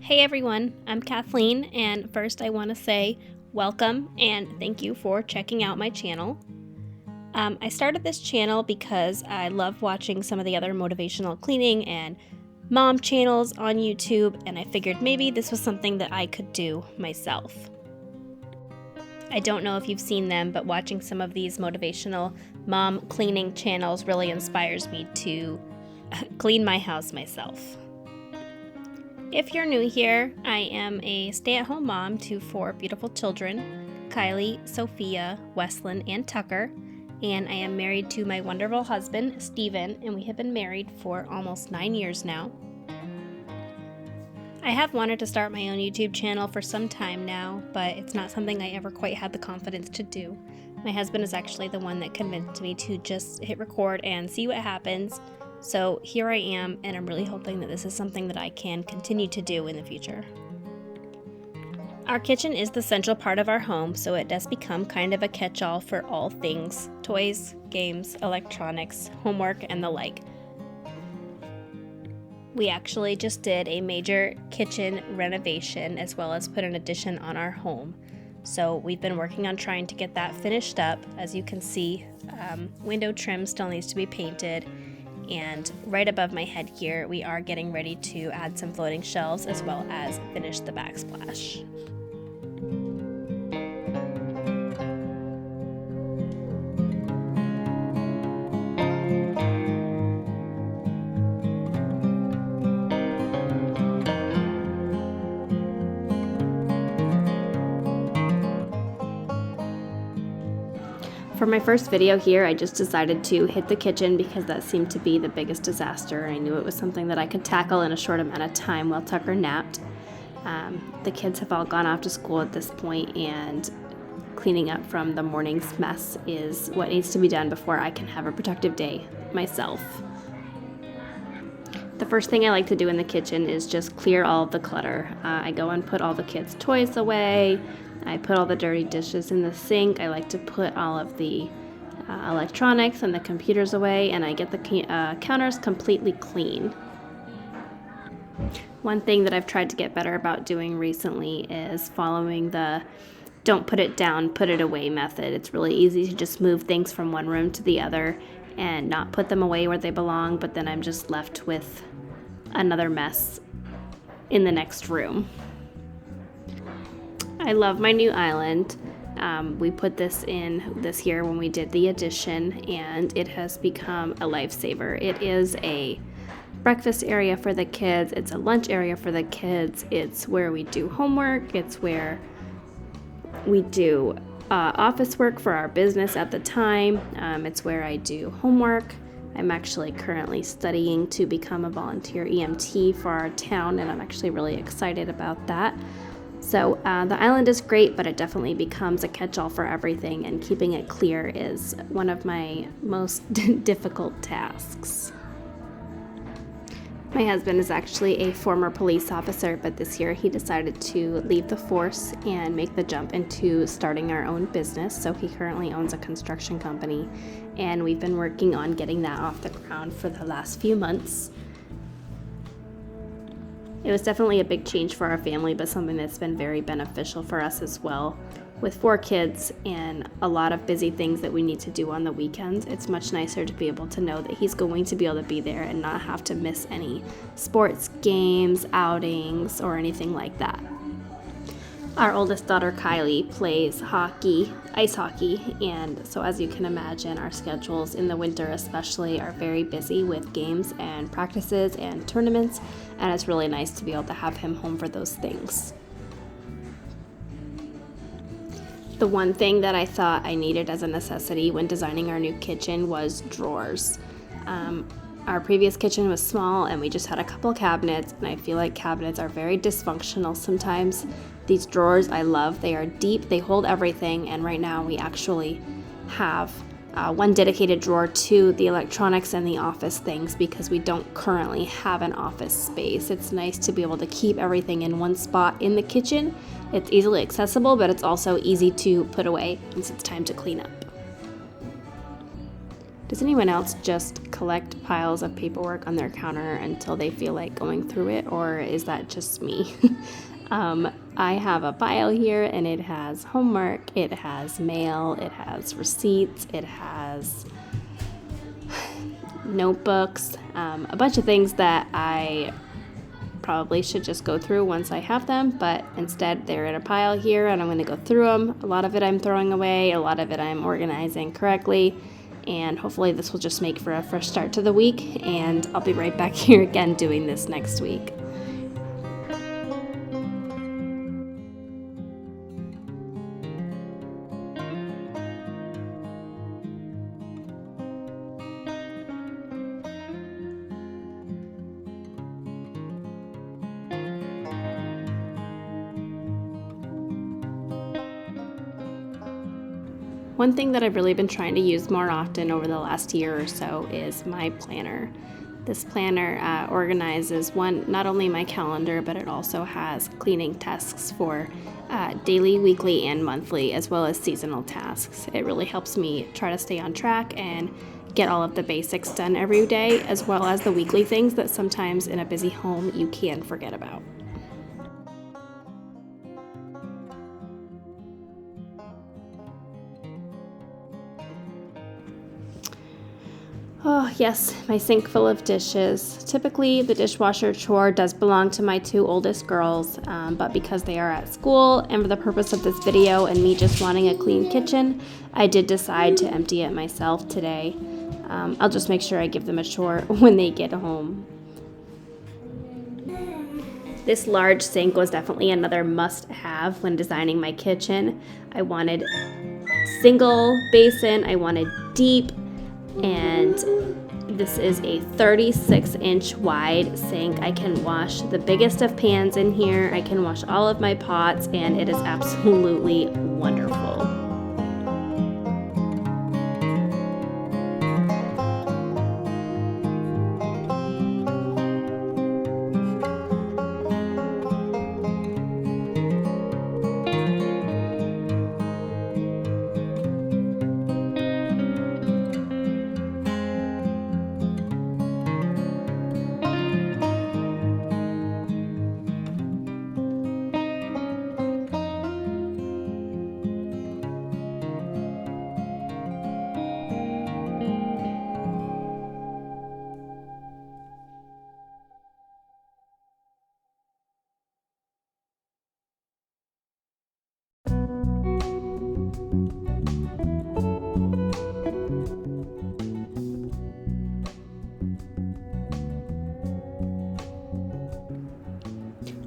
Hey everyone, I'm Kathleen, and first I want to say welcome and thank you for checking out my channel. I started this channel because I love watching some of the other motivational cleaning and mom channels on YouTube, and I figured maybe this was something that I could do myself. I don't know if you've seen them, but watching some of these motivational mom cleaning channels really inspires me to clean my house myself. If you're new here, I am a stay-at-home mom to 4 beautiful children, Kylie, Sophia, Weslyn, and Tucker, and I am married to my wonderful husband, Steven, and we have been married for almost 9 years now. I have wanted to start my own YouTube channel for some time now, but it's not something I ever quite had the confidence to do. My husband is actually the one that convinced me to just hit record and see what happens. So here I am, and I'm really hoping that this is something that I can continue to do in the future. Our kitchen is the central part of our home, so it does become kind of a catch-all for all things toys, games, electronics, homework, and the like. We actually just did a major kitchen renovation as well as put an addition on our home. So we've been working on trying to get that finished up. As you can see, window trim still needs to be painted. And right above my head here, we are getting ready to add some floating shelves as well as finish the backsplash. For my first video here, I just decided to hit the kitchen because that seemed to be the biggest disaster. I knew it was something that I could tackle in a short amount of time while Tucker napped. The kids have all gone off to school at this point, and cleaning up from the morning's mess is what needs to be done before I can have a productive day myself. The first thing I like to do in the kitchen is just clear all of the clutter. I go and put all the kids' toys away. I put all the dirty dishes in the sink. I like to put all of the electronics and the computers away, and I get the counters completely clean. One thing that I've tried to get better about doing recently is following the don't put it down, put it away method. It's really easy to just move things from one room to the other and not put them away where they belong, but then I'm just left with another mess in the next room. I love my new island. We put this in this year when we did the addition, and it has become a lifesaver. It is a breakfast area for the kids. It's a lunch area for the kids. It's where we do homework. It's where we do office work for our business at the time. It's where I do homework. I'm actually currently studying to become a volunteer EMT for our town, and I'm actually really excited about that. So the island is great, but it definitely becomes a catch-all for everything, and keeping it clear is one of my most difficult tasks. My husband is actually a former police officer, but this year he decided to leave the force and make the jump into starting our own business. So he currently owns a construction company, and we've been working on getting that off the ground for the last few months. It was definitely a big change for our family, but something that's been very beneficial for us as well. With 4 kids and a lot of busy things that we need to do on the weekends, it's much nicer to be able to know that he's going to be able to be there and not have to miss any sports games, outings, or anything like that. Our oldest daughter, Kylie, plays hockey, ice hockey, and so as you can imagine, our schedules in the winter especially are very busy with games and practices and tournaments, and it's really nice to be able to have him home for those things. The one thing that I thought I needed as a necessity when designing our new kitchen was drawers. Our previous kitchen was small, and we just had a couple cabinets, and I feel like cabinets are very dysfunctional sometimes. These drawers I love. They are deep, they hold everything, and right now we actually have one dedicated drawer to the electronics and the office things because we don't currently have an office space. It's nice to be able to keep everything in one spot in the kitchen. It's easily accessible, but it's also easy to put away once it's time to clean up. Does anyone else just collect piles of paperwork on their counter until they feel like going through it, or is that just me? I have a pile here and it has homework, it has mail, it has receipts, it has notebooks, a bunch of things that I probably should just go through once I have them, but instead they're in a pile here and I'm going to go through them. A lot of it I'm throwing away, a lot of it I'm organizing correctly, and hopefully this will just make for a fresh start to the week, and I'll be right back here again doing this next week. One thing that I've really been trying to use more often over the last year or so is my planner. This planner organizes not only my calendar, but it also has cleaning tasks for daily, weekly, and monthly, as well as seasonal tasks. It really helps me try to stay on track and get all of the basics done every day, as well as the weekly things that sometimes in a busy home you can forget about. Oh yes, my sink full of dishes. Typically the dishwasher chore does belong to my two oldest girls, but because they are at school and for the purpose of this video and me just wanting a clean kitchen, I did decide to empty it myself today. I'll just make sure I give them a chore when they get home. This large sink was definitely another must-have when designing my kitchen. I wanted single basin, I wanted deep, and this is a 36-inch wide sink. I can wash the biggest of pans in here, I can wash all of my pots, and it is absolutely wonderful.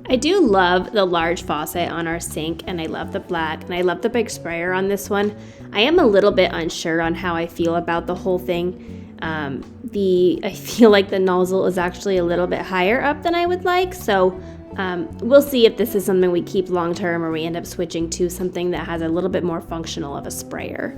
I do love the large faucet on our sink, and I love the black, and I love the big sprayer on this one. I am a little bit unsure on how I feel about the whole thing. I feel like the nozzle is actually a little bit higher up than I would like, so we'll see if this is something we keep long term or we end up switching to something that has a little bit more functional of a sprayer.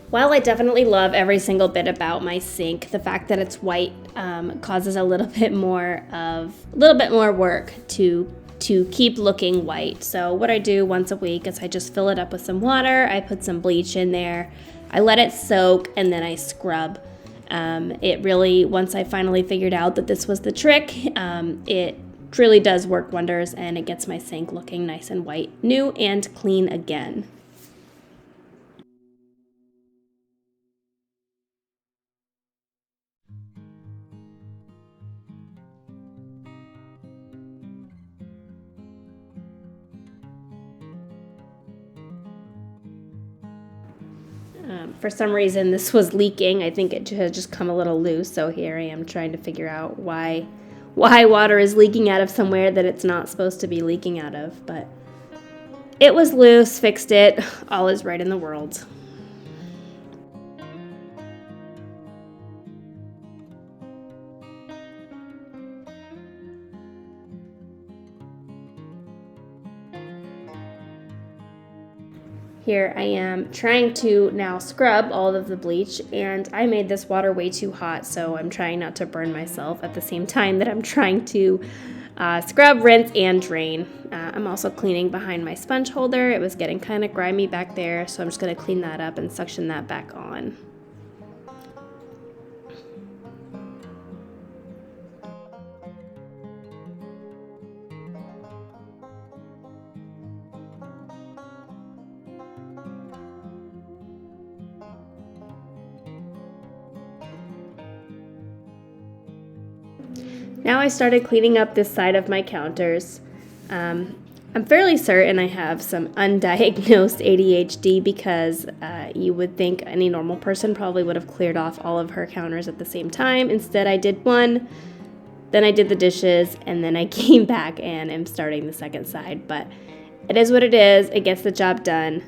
While I definitely love every single bit about my sink, the fact that it's white causes a little bit more work to to keep looking white. So what I do once a week is I just fill it up with some water, I put some bleach in there, I let it soak, and then I scrub. It really, once I finally figured out that this was the trick, it truly does work wonders, and it gets my sink looking nice and white, new and clean again. For some reason this was leaking. I think it had just come a little loose, so here I am trying to figure out why water is leaking out of somewhere that it's not supposed to be leaking out of, but it was loose, fixed it, all is right in the world. Here I am trying to now scrub all of the bleach, and I made this water way too hot, so I'm trying not to burn myself at the same time that I'm trying to scrub, rinse, and drain. I'm also cleaning behind my sponge holder. It was getting kind of grimy back there, so I'm just going to clean that up and suction that back on. Now I started cleaning up this side of my counters. I'm fairly certain I have some undiagnosed ADHD because you would think any normal person probably would have cleared off all of her counters at the same time. Instead, I did one, then I did the dishes, and then I came back and am starting the second side. But it is what it is. It gets the job done.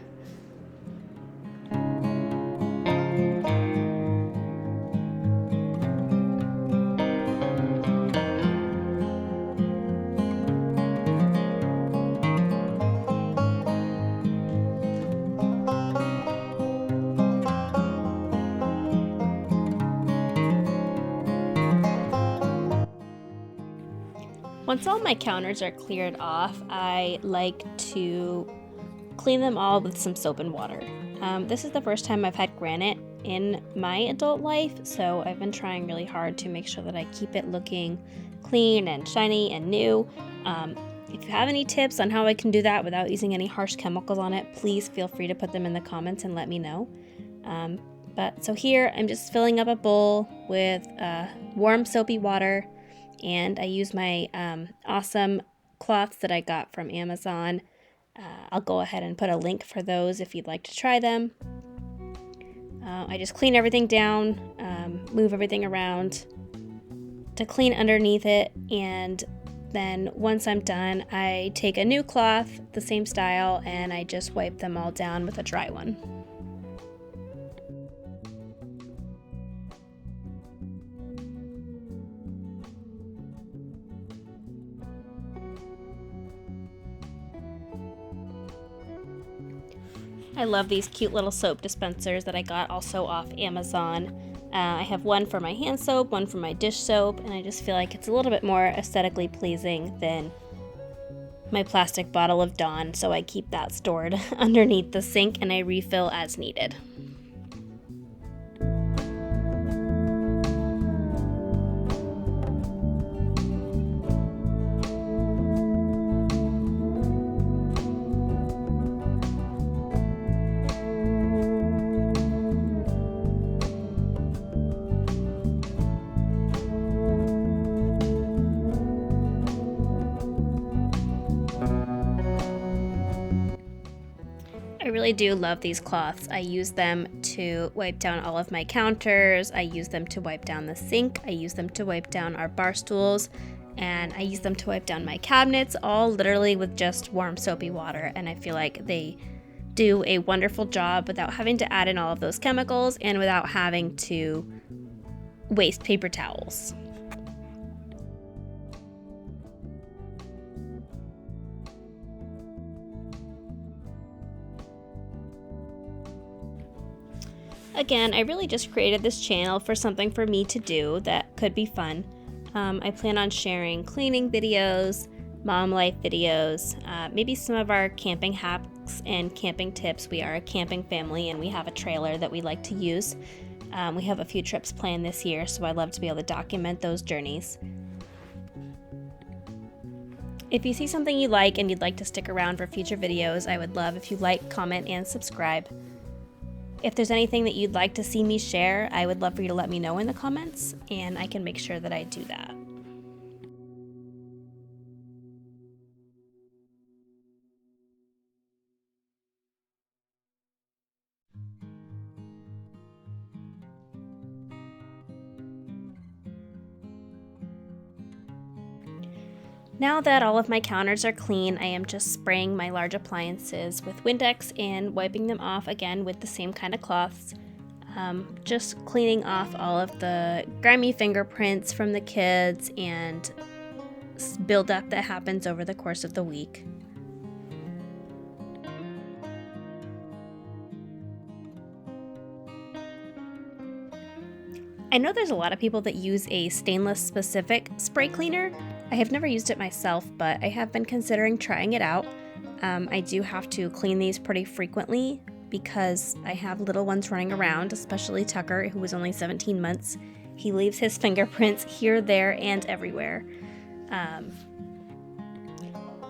Once all my counters are cleared off, I like to clean them all with some soap and water. This is the first time I've had granite in my adult life, so I've been trying really hard to make sure that I keep it looking clean and shiny and new. If you have any tips on how I can do that without using any harsh chemicals on it, please feel free to put them in the comments and let me know. So here I'm just filling up a bowl with warm soapy water, and I use my awesome cloths that I got from Amazon. I'll go ahead and put a link for those if you'd like to try them. I just clean everything down, move everything around to clean underneath it, and then once I'm done, I take a new cloth, the same style, and I just wipe them all down with a dry one. I love these cute little soap dispensers that I got also off Amazon. I have one for my hand soap, one for my dish soap, and I just feel like it's a little bit more aesthetically pleasing than my plastic bottle of Dawn, so I keep that stored underneath the sink and I refill as needed. I really do love these cloths. I use them to wipe down all of my counters, I use them to wipe down the sink, I use them to wipe down our bar stools, and I use them to wipe down my cabinets, all literally with just warm soapy water, and I feel like they do a wonderful job without having to add in all of those chemicals and without having to waste paper towels. Again, I really just created this channel for something for me to do that could be fun. I plan on sharing cleaning videos, mom life videos, maybe some of our camping hacks and camping tips. We are a camping family and we have a trailer that we like to use. We have a few trips planned this year, so I'd love to be able to document those journeys. If you see something you like and you'd like to stick around for future videos, I would love if you like, comment, and subscribe. If there's anything that you'd like to see me share, I would love for you to let me know in the comments, and I can make sure that I do that. Now that all of my counters are clean, I am just spraying my large appliances with Windex and wiping them off again with the same kind of cloths. Just cleaning off all of the grimy fingerprints from the kids and buildup that happens over the course of the week. I know there's a lot of people that use a stainless specific spray cleaner. I have never used it myself, but I have been considering trying it out. I do have to clean these pretty frequently because I have little ones running around, especially Tucker, who was only 17 months. He leaves his fingerprints here, there, and everywhere.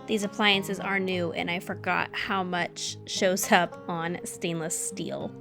These appliances are new, and I forgot how much shows up on stainless steel.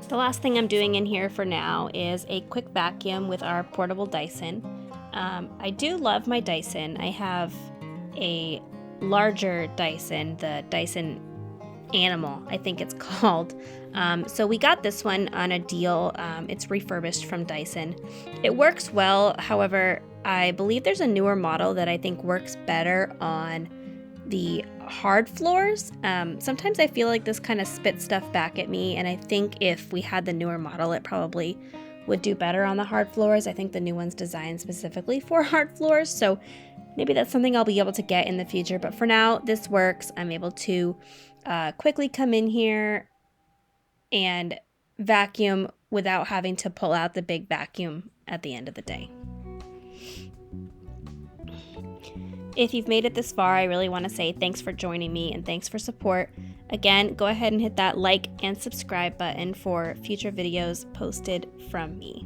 The last thing I'm doing in here for now is a quick vacuum with our portable Dyson. I do love my Dyson. I have a larger Dyson, the Dyson Animal, I think it's called. So we got this one on a deal. It's refurbished from Dyson. It works well, however, I believe there's a newer model that I think works better on the hard floors. Sometimes I feel like this kind of spits stuff back at me, and I think if we had the newer model, it probably would do better on the hard floors. I think the new one's designed specifically for hard floors, so maybe that's something I'll be able to get in the future, but for now, this works. I'm able to quickly come in here and vacuum without having to pull out the big vacuum at the end of the day. If you've made it this far, I really want to say thanks for joining me and thanks for support. Again, go ahead and hit that like and subscribe button for future videos posted from me.